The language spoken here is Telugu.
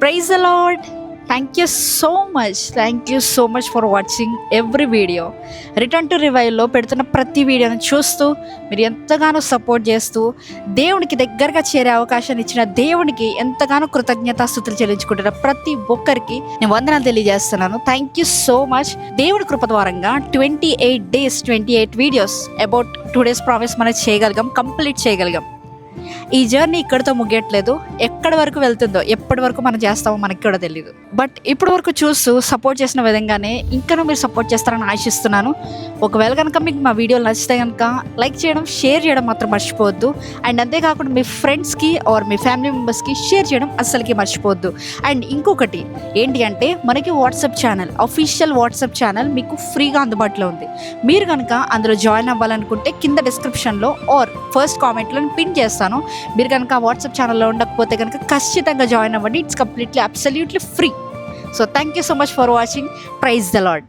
Praise the lord. Thank you so much for watching every video. Return to రివైవ్లో పెడుతున్న ప్రతి వీడియోని చూస్తూ మీరు ఎంతగానో సపోర్ట్ చేస్తూ దేవునికి దగ్గరగా చేరే అవకాశాన్ని ఇచ్చిన దేవునికి ఎంతగానో కృతజ్ఞతాస్తుతులు చెల్లించుకుంటున్న ప్రతి ఒక్కరికి నేను వందనాలు తెలియజేస్తున్నాను. Thank you so much. దేవుడి కృప ద్వారంగా 28 days 28 videos about 2 days promise మనం చేయగలిగాం, కంప్లీట్ చేయగలిగాం. ఈ జర్నీ ఇక్కడితో ముగియట్లేదు. ఎక్కడి వరకు వెళ్తుందో, ఎప్పటి వరకు మనం చేస్తామో మనకి కూడా తెలియదు. బట్ ఇప్పటి వరకు చూస్తూ సపోర్ట్ చేసిన విధంగానే ఇంకా మీరు సపోర్ట్ చేస్తారని ఆశిస్తున్నాను. ఒకవేళ కనుక మీకు మా వీడియోలు నచ్చితే కనుక లైక్ చేయడం, షేర్ చేయడం మాత్రం మర్చిపోవద్దు. అండ్ అంతేకాకుండా మీ ఫ్రెండ్స్కి ఆర్ మీ ఫ్యామిలీ మెంబర్స్కి షేర్ చేయడం అస్సలకి మర్చిపోవద్దు. అండ్ ఇంకొకటి ఏంటి అంటే మనకి WhatsApp channel, official WhatsApp channel మీకు ఫ్రీగా అందుబాటులో ఉంది. మీరు కనుక అందులో జాయిన్ అవ్వాలనుకుంటే కింద డిస్క్రిప్షన్లో ఆర్ ఫస్ట్ కామెంట్లో పిన్ చేస్తాను. మీరు కనుక వాట్సాప్ ఛానల్లో ఉండకపోతే కనుక ఖచ్చితంగా జాయిన్ అవ్వండి. It's completely absolutely free. So thank you so much for watching. Praise the lord.